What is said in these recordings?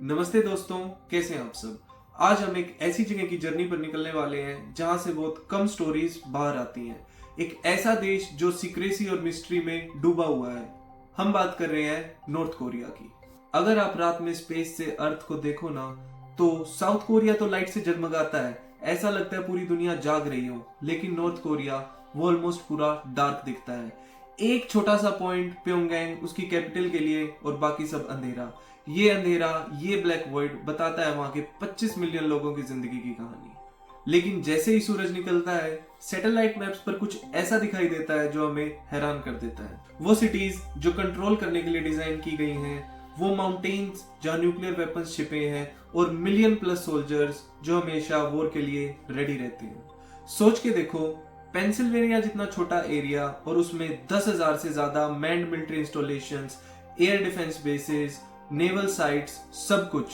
नमस्ते दोस्तों, कैसे हैं आप सब। आज हम एक ऐसी जगह की जर्नी पर निकलने वाले हैं जहां से बहुत कम स्टोरीज बाहर आती हैं। एक ऐसा देश जो सीक्रेसी और मिस्ट्री में डूबा हुआ है। हम बात कर रहे हैं नॉर्थ कोरिया की। अगर आप रात में स्पेस से अर्थ को देखो ना, तो साउथ कोरिया तो लाइट से जगमगाता है, ऐसा लगता है पूरी दुनिया जाग रही हो। लेकिन नॉर्थ कोरिया वो ऑलमोस्ट पूरा डार्क दिखता है। एक छोटा सा पॉइंट प्योंगयांग उसकी कैपिटल के लिए, और बाकी सब अंधेरा। ये अंधेरा, ये ब्लैक वॉइड बताता है वहां के 25 मिलियन लोगों की जिंदगी की कहानी। लेकिन जैसे ही सूरज निकलता है, सैटेलाइट मैप्स पर कुछ ऐसा दिखाई देता है जो हमें हैरान कर देता है। वो सिटीज जो कंट्रोल करने के लिए डिजाइन की गई हैं, वो माउंटेन्स जहां न्यूक्लियर वेपन्स छिपे हैं, और मिलियन प्लस सोल्जर्स जो हमेशा वॉर के लिए रेडी रहते हैं। सोच के देखो, पेंसिल्वेनिया जितना छोटा एरिया और उसमें 10,000 से ज्यादा manned military installations, air defence bases, naval sites, सब कुछ।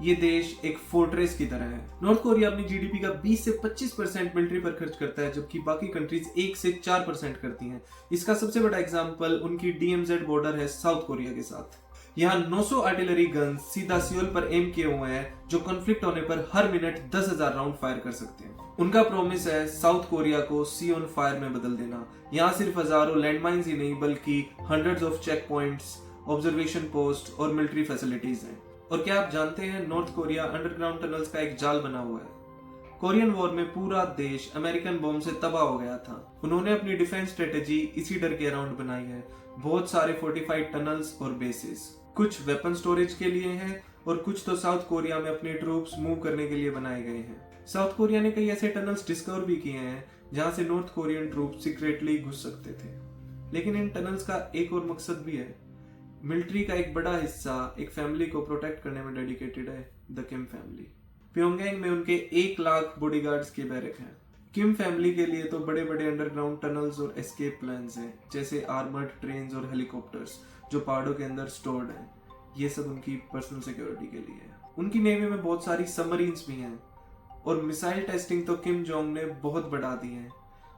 ये देश एक फोर्ट्रेस की तरह है। नॉर्थ कोरिया अपनी जीडीपी का 20 से 25% मिलिट्री पर खर्च करता है, जबकि बाकी कंट्रीज 1 से 4% करती हैं। इसका सबसे बड़ा एग्जांपल उनकी डीएमजेड बॉर्डर है साउथ कोरिया के साथ। यहाँ 900 आर्टिलरी गन्स सीधा सियोल पर एम किए हुए हैं, जो कॉन्फ्लिक्ट होने पर हर मिनट 10,000 राउंड फायर कर सकते हैं। उनका प्रॉमिस है साउथ कोरिया को सी ऑन फायर में बदल देना। यहाँ सिर्फ हजारों लैंडमाइंस ही नहीं, बल्कि hundreds of check points, observation post और मिलिट्री फैसिलिटीज हैं। और क्या आप जानते हैं, नॉर्थ कोरिया अंडरग्राउंड टनल्स का एक जाल बना हुआ है। कोरियन वॉर में पूरा देश अमेरिकन बॉम्ब से तबाह हो गया था। उन्होंने अपनी डिफेंस स्ट्रेटेजी इसी डर के अराउंड बनाई है। बहुत सारे फोर्टिफाइड टनल्स और बेसिस, कुछ वेपन स्टोरेज के लिए हैं और कुछ तो साउथ कोरिया में अपने ट्रूप्स मूव करने के लिए बनाए गए हैं। साउथ कोरिया ने कई ऐसे टनल्स डिस्कवर भी किए हैं जहां से नॉर्थ कोरियन ट्रूप सीक्रेटली घुस सकते थे। लेकिन इन टनल्स का एक और मकसद भी है। मिलिट्री का एक बड़ा हिस्सा एक फैमिली को प्रोटेक्ट करने में डेडिकेटेड है, द किम फैमिली। प्योंगयांग में उनके 1 लाख बॉडीगार्ड्स के बैरक हैं। किम फैमिली के लिए तो बड़े बड़े अंडरग्राउंड टनल्स और एस्केप प्लान्स हैं, जैसे आर्मर्ड ट्रेन्स और हेलीकॉप्टर्स जो पहाड़ों के अंदर स्टोर्ड हैं। ये सब उनकी पर्सनल सिक्योरिटी के लिए है। उनकी नेवी में बहुत सारी सबमरीन्स भी हैं, और मिसाइल टेस्टिंग तो किम जोंग ने बहुत बढ़ा दी है।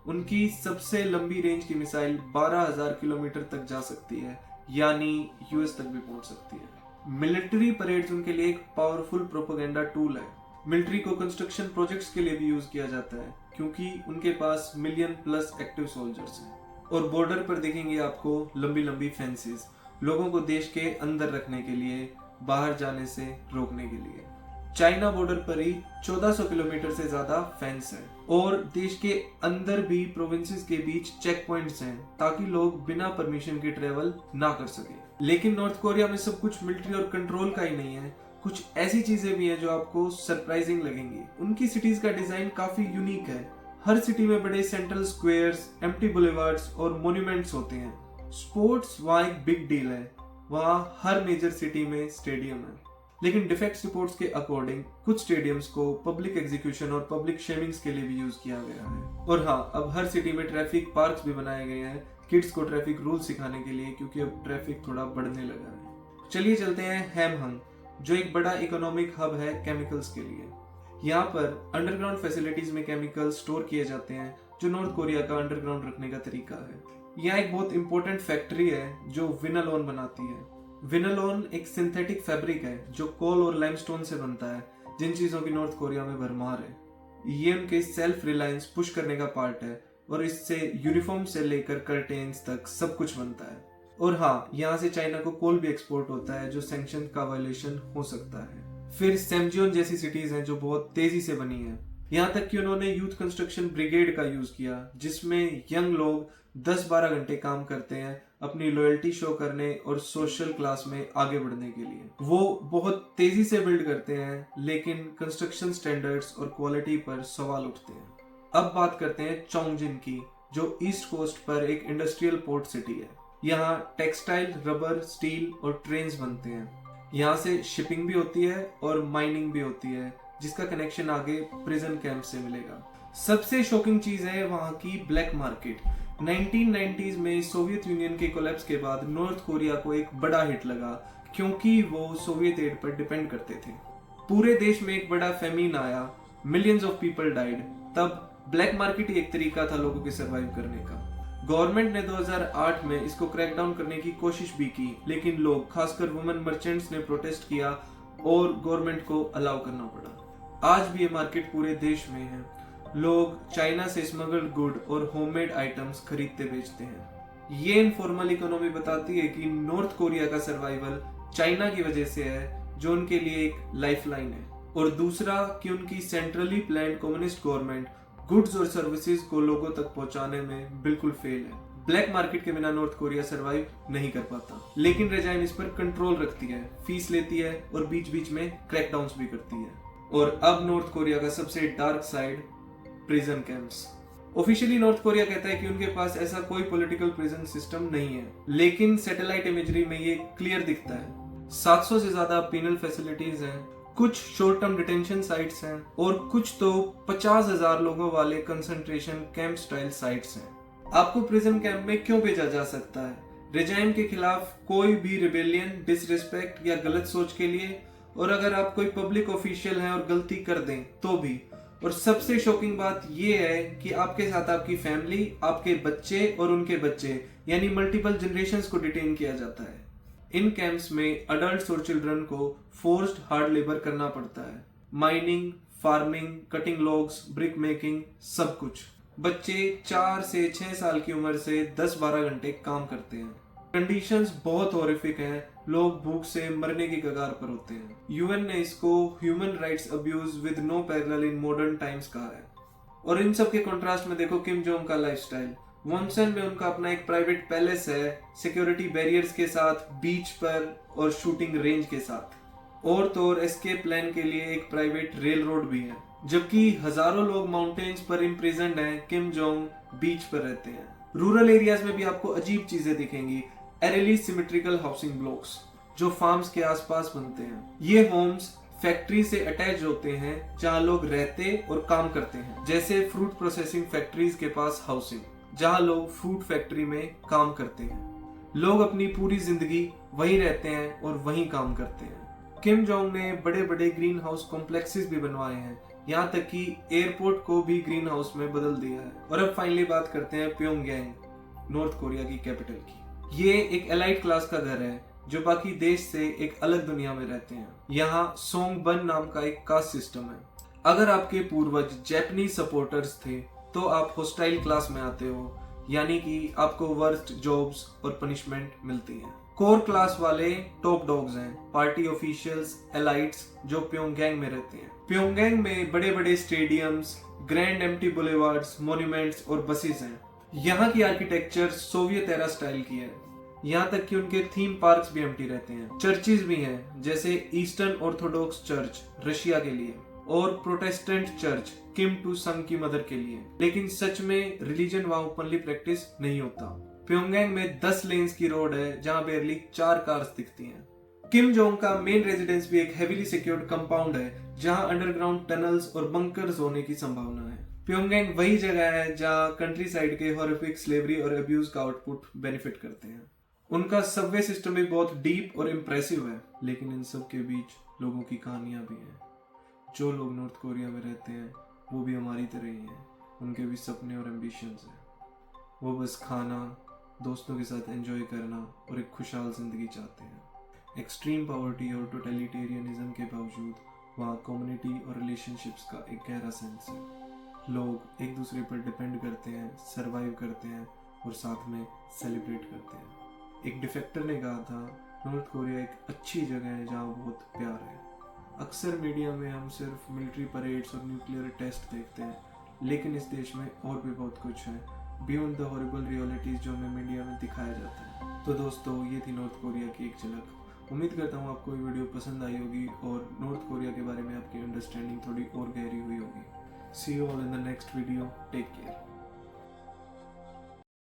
उनकी सबसे लंबी रेंज की मिसाइल 12,000 किलोमीटर तक जा सकती है, यानी यूएस तक भी पहुंच सकती है। मिलिट्री परेड्स उनके लिए एक पावरफुल प्रोपेगेंडा टूल है। मिलिट्री को कंस्ट्रक्शन प्रोजेक्ट्स के लिए भी यूज किया जाता है, क्योंकि उनके पास मिलियन प्लस एक्टिव सोल्जर्स हैं। और बॉर्डर पर देखेंगे आपको लंबी लंबी फेंसेस, लोगों को देश के अंदर रखने के लिए, बाहर जाने से रोकने के लिए। चाइना बॉर्डर पर ही 1400 किलोमीटर से ज्यादा फेंस है, और देश के अंदर भी प्रोविंसेस के बीच चेक पॉइंट्स हैं, ताकि लोग बिना परमिशन के ट्रेवल ना कर सके। लेकिन नॉर्थ कोरिया में सब कुछ मिलिट्री और कंट्रोल का ही नहीं है। कुछ ऐसी चीजें भी हैं जो आपको सरप्राइजिंग लगेंगी। उनकी सिटीज का डिजाइन काफी यूनिक है। हर सिटी में बड़े सेंट्रल स्क्वायर्स, एम्प्टी बुलेवार्ड्स और मॉन्यूमेंट्स होते हैं। स्पोर्ट्स वहाँ एक बिग डील है। वहाँ हर मेजर सिटी में स्टेडियम है। लेकिन डिफेक्ट्स रिपोर्ट्स के अकॉर्डिंग कुछ स्टेडियम्स को पब्लिक एग्जीक्यूशन और पब्लिक शेमिंग्स के लिए भी यूज किया गया है। और हाँ, अब हर सिटी में ट्रैफिक पार्क्स भी बनाए गए हैं किड्स को ट्रैफिक रूल सिखाने के लिए, क्योंकि अब ट्रैफिक थोड़ा बढ़ने लगा है। चलिए चलते हैं हैमहंग, जो एक बड़ा इकोनॉमिक हब है केमिकल्स के लिए। यहाँ पर अंडरग्राउंड फैसिलिटीज में केमिकल स्टोर किए जाते हैं, जो नॉर्थ कोरिया का अंडरग्राउंड रखने का तरीका है। यहाँ एक बहुत इंपॉर्टेंट फैक्ट्री है जो विनालोन बनाती है। विनालोन एक सिंथेटिक फैब्रिक है जो कोल और लाइमस्टोन से बनता है, जिन चीजों की नॉर्थ कोरिया में भरमार है। ये उनके सेल्फ रिलायंस पुश करने का पार्ट है, और इससे यूनिफॉर्म से लेकर कर्टेन्स तक सब कुछ बनता है। और हाँ, यहाँ से चाइना को कोल भी एक्सपोर्ट होता है, जो सैंक्शन का वायलेशन हो सकता है। फिर सेमजियोन जैसी सिटीज हैं जो बहुत तेजी से बनी है। यहाँ तक कि उन्होंने यूथ कंस्ट्रक्शन ब्रिगेड का यूज किया, जिसमें यंग लोग 10-12 घंटे काम करते हैं अपनी लॉयल्टी शो करने और सोशल क्लास में आगे बढ़ने के लिए। वो बहुत तेजी से बिल्ड करते हैं, लेकिन कंस्ट्रक्शन स्टैंडर्ड्स और क्वालिटी पर सवाल उठते हैं। अब बात करते हैं चोंगजिन की, जो ईस्ट कोस्ट पर एक इंडस्ट्रियल पोर्ट सिटी है। यहाँ टेक्सटाइल, रबर, स्टील और ट्रेन्स बनते हैं। यहाँ से शिपिंग भी होती है और माइनिंग भी होती है, जिसका कनेक्शन आगे प्रिजन कैंप से मिलेगा। सबसे शॉकिंग चीज है वहाँ की ब्लैक मार्केट। 1990s में सोवियत यूनियन के कोलैप्स के बाद नॉर्थ कोरिया को एक बड़ा हिट लगा, क्योंकि वो सोवियत एड पर डिपेंड करते थे। पूरे देश में एक बड़ा फेमिन आया, मिलियंस ऑफ पीपल डाइड। तब ब्लैक मार्केट ही एक तरीका था लोगों के सरवाइव करने का। गवर्नमेंट ने 2008 में इसको क्रैकडाउन करने की कोशिश भी की, लेकिन लोग, खासकर वुमेन मर्चेंट्स ने प्रोटेस्ट किया और गवर्नमेंट को अलाउ करना पड़ा। आज भी ये मार्केट पूरे देश में है। लोग चाइना से स्मगल्ड गुड और होममेड आइटम्स खरीदते बेचते हैं। ये इनफॉर्मल इकोनॉमी बताती है कि नॉर्थ कोरिया का सर्वाइवल चाइना की वजह से है, जो उनके लिए एक लाइफलाइन है, और दूसरा कि उनकी centrally planned communist government goods और सर्विसेज को लोगों तक पहुंचाने में बिल्कुल फेल है। ब्लैक मार्केट के बिना नॉर्थ कोरिया सरवाइव नहीं कर पाता, लेकिन रेजाइन इस पर कंट्रोल रखती है, फीस लेती है और बीच बीच में क्रैकडाउन्स भी करती है। और अब नॉर्थ कोरिया का सबसे dark side, prison camps. Officially north Korea कहता है कि उनके पास ऐसा कोई पॉलिटिकल प्रिजन सिस्टम नहीं है, लेकिन सैटेलाइट इमेजरी में ये क्लियर दिखता है। 700 से ज्यादा पेनल फैसिलिटीज हैं, कुछ शॉर्ट टर्म डिटेंशन साइट्स हैं और कुछ तो 50,000 लोगों वाले कंसंट्रेशन कैंप स्टाइल साइट्स हैं। आपको प्रिजन कैंप में क्यों भेजा जा सकता है? रेजाइम के खिलाफ कोई भी रिबेलियन, डिसरिस्पेक्ट या गलत सोच के लिए, और अगर आप कोई पब्लिक ऑफिशियल हैं और गलती कर दें तो भी। और सबसे शॉकिंग बात यह है कि आपके साथ आपकी फैमिली, आपके बच्चे और उनके बच्चे, यानी मल्टीपल जनरेशंस को डिटेन किया जाता है। इन कैंप्स में अडल्ट्स और चिल्ड्रन को फोर्स्ड हार्ड लेबर करना पड़ता है। Mining, farming, cutting logs, brick making, सब कुछ। बच्चे 4 से 6 साल की उम्र से 10-12 घंटे काम करते हैं। कंडीशंस बहुत हॉरिफिक हैं, लोग भूख से मरने की कगार पर होते हैं। यूएन ने इसको human rights abuse with no parallel in modern times कहा है। और इन सब के कंट्रास्ट में देखो किम जोंग का लाइफस्टाइल। वॉन्सन में उनका अपना एक प्राइवेट पैलेस है, सिक्योरिटी बैरियर्स के साथ, बीच पर और शूटिंग रेंज के साथ। और तो और एस्केप प्लान के लिए एक प्राइवेट रेल रोड भी है। जबकि हजारों लोग माउंटेन्स पर इम्प्रिजन्ड हैं, किम जोंग बीच पर रहते हैं। रूरल एरियाज में भी आपको अजीब चीजें दिखेंगी। एरेली सिमेट्रिकल हाउसिंग ब्लॉक्स जो फार्म्स के आसपास बनते हैं। ये होम्स फैक्ट्री से अटैच होते हैं जहां लोग रहते और काम करते हैं, जैसे फ्रूट प्रोसेसिंग फैक्ट्रीज के पास हाउसिंग, जहां लोग फ्रूट फैक्ट्री में काम करते हैं। लोग अपनी पूरी जिंदगी वहीं रहते हैं और वहीं काम करते हैं। किम जोंग ने बड़े बड़े ग्रीन हाउस कॉम्प्लेक्सेस भी बनवाए हैं, यहाँ तक कि एयरपोर्ट को भी ग्रीन हाउस में बदल दिया है। और अब फाइनली बात करते हैं प्योंगयांग, नॉर्थ कोरिया की कैपिटल की। ये एक एलाइट क्लास का घर है जो बाकी देश से एक अलग दुनिया में रहते हैं। यहाँ सोंगबन नाम का एक कास्ट सिस्टम है। अगर आपके पूर्वज जैपनीज सपोर्टर्स थे तो आप होस्टाइल क्लास में आते हो, यानी कि आपको वर्स्ट जॉब्स और पनिशमेंट मिलती हैं। कोर क्लास वाले टॉप डॉग्स हैं, पार्टी ऑफिशियल्स, एलाइट्स जो प्योंगयांग में रहते हैं। प्योंगयांग में बड़े बड़े stadiums, grand empty boulevards, monuments और बसेस हैं। यहाँ की आर्किटेक्चर सोवियत एरा स्टाइल की है, यहाँ तक कि उनके थीम पार्क्स भी एम्प्टी रहते हैं। चर्चेज भी हैं, जैसे ईस्टर्न ऑर्थोडॉक्स चर्च रशिया के लिए और प्रोटेस्टेंट चर्च किम टू संग की मदर के लिए। लेकिन सच में रिलीजन वहाँ ओपनली प्रैक्टिस नहीं होता। प्योंगयांग में 10 लेन्स की रोड है जहाँ बेरली 4 कार्स दिखती हैं। किम जोंग का मेन रेजिडेंस भी एक हेवीली सिक्योर्ड कंपाउंड है जहाँ अंडरग्राउंड टनल्स और बंकर्स होने की संभावना है। प्योंगयांग वही जगह है जहाँ कंट्री साइड के हॉरिफिक स्लेवरी और अब्यूज का आउटपुट बेनिफिट करते हैं। उनका सबवे सिस्टम भी बहुत डीप और इम्प्रेसिव है, लेकिन इन सब के बीच लोगों की कहानियां भी हैं। जो लोग नॉर्थ कोरिया में रहते हैं वो भी हमारी तरह ही हैं, उनके भी सपने और एम्बिशंस हैं। वो बस खाना, दोस्तों के साथ एंजॉय करना और एक खुशहाल जिंदगी चाहते हैं। एक्सट्रीम पॉवर्टी और टोटलिटेरियनिज्म के बावजूद वहाँ कम्युनिटी और रिलेशनशिप्स का एक गहरा सेंस है। लोग एक दूसरे पर डिपेंड करते हैं, सरवाइव करते हैं और साथ में सेलिब्रेट करते हैं। एक डिफेक्टर ने कहा था, नॉर्थ कोरिया एक अच्छी जगह है जहाँ बहुत प्यार है। अक्सर मीडिया में हम सिर्फ मिलिट्री परेड्स और न्यूक्लियर टेस्ट देखते हैं, लेकिन इस देश में और भी बहुत कुछ है बियॉन्ड द हॉरिबल रियलिटीज जो हमें मीडिया में दिखाया जाता है। तो दोस्तों, ये थी नॉर्थ कोरिया की एक झलक। उम्मीद करता हूँ आपको ये वीडियो पसंद आई होगी और नॉर्थ कोरिया के बारे में आपकी अंडरस्टैंडिंग थोड़ी और गहरी हुई होगी। See you all in the next video. Take care.